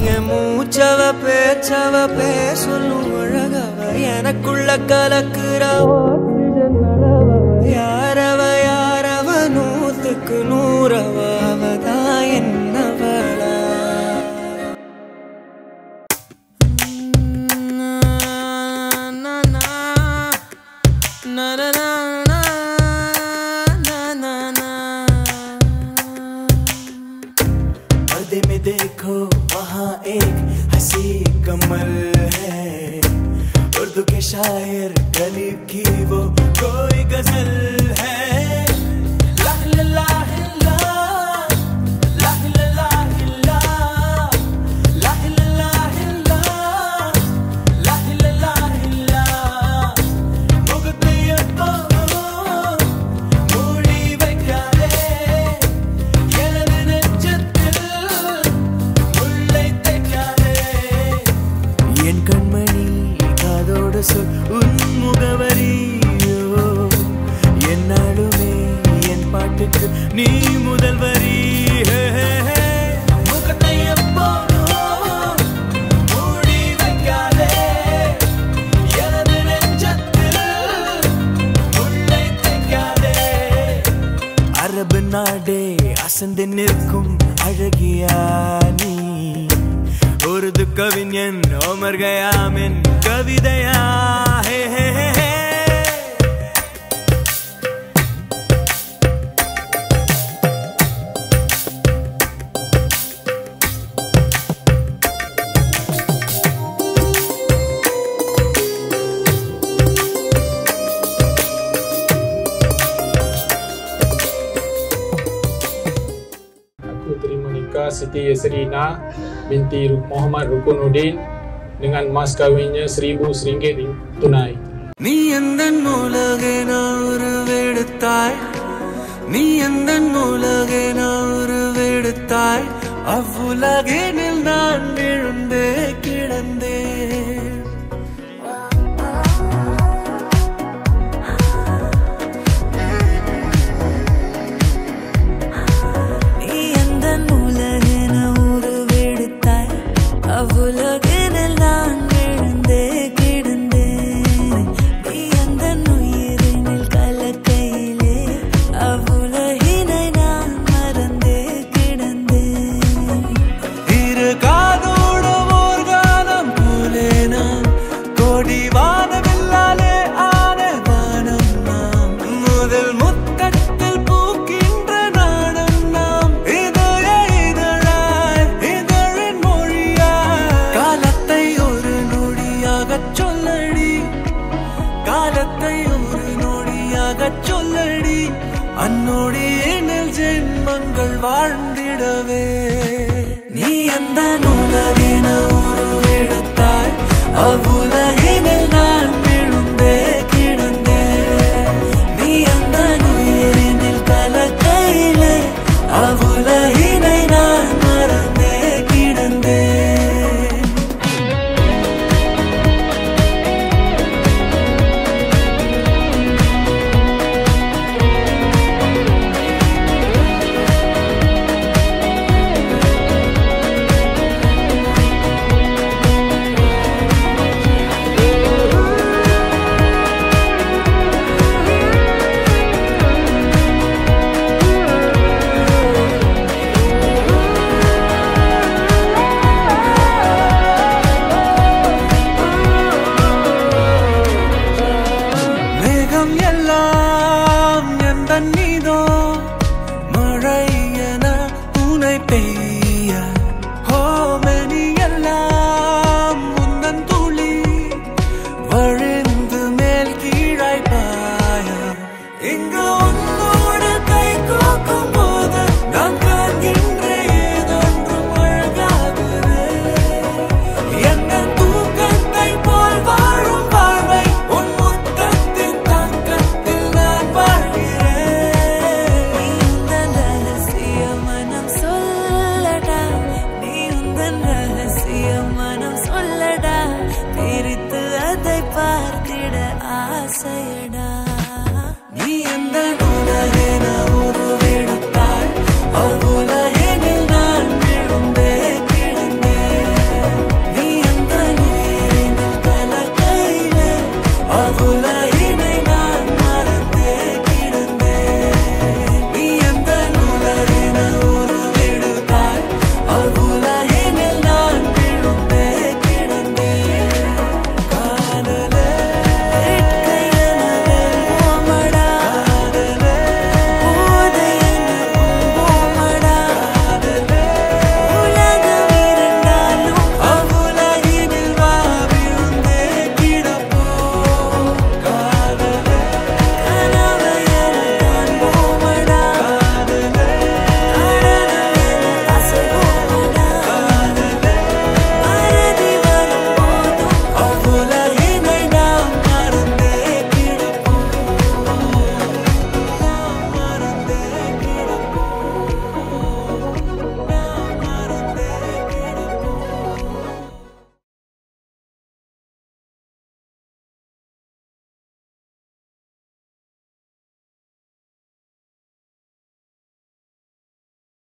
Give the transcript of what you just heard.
என் மூச்சவ பேச்சவ பேசலும் அழகவ எனக்குள்ள கலக்குற ஆக்சிஜன் அளவ யாரவ யாரவ நூத்துக்கு நூறவ அவதான் என்னவளா पर्दे में देखो वहाँ एक हंसी कमल है उर्दू के शायर गलीब की वो कोई गजल है ला ला ला ला ला ला ला ला ला ला ला ला ला मुगतियतो மூடி வைக்காதே எனது நெஞ்சத்தில் முல்லை தைக்காதே என் கண்மணி காதோடு சொல் உன் முகவரியோ என்னாலுமே என் பாட்டுக்கு நீ முதல் வரி முகத்தை எப்போதும் மூடி வைக்காதே எனது நெஞ்சத்தில் முல்லை தைக்காதே அரபு நாடே அசந்து நிற்கும் அழகியா நீ உருது கவிஞன் ஓமர் கயாமின் கவிதையா ஹே ஹே ஹே Aku terima nikah Siti Yasrina binti Muhammad Rukunuddin dengan mas kawinnya Rp1,000 tunai. நீ எந்தன் உலகே நான் உருவெடுத்தாய் நீ எந்தன் உலகே நான் உருவெடுத்தாய் அவ்வுலகினில் நான் விழுந்தே கிடந்தேன் நீ எந்தன் உலகென உருவெடுத்தாய் அவ்வுலகினில் நான் விழுந்தே கிடந்தேன் நீ எந்தன் உயிரினில் கலக்கையிலே அவ்வுலகினை நான் மறந்தே கிடந்தேன் இரு காதோடும் ஓர் காலம் போலே நாம் கோடி வானவில்லாலே ஆன வானம் நாம் முதல் முத்தத்தில் பூக்கின்ற நாடம் நாம் இதழ இதழாய் இதழின் மொழியாய் காலத்தை ஒரு நொடியாகச் சொல்லடி காலத்தை ஒரு நொடியாகச் சொல்லடி அந்நொடியினில் ஜென்மங்கள் வாழ்ந்திடவே நீ அந்த உலகின உருவெடுத்தாய் அவ்வுல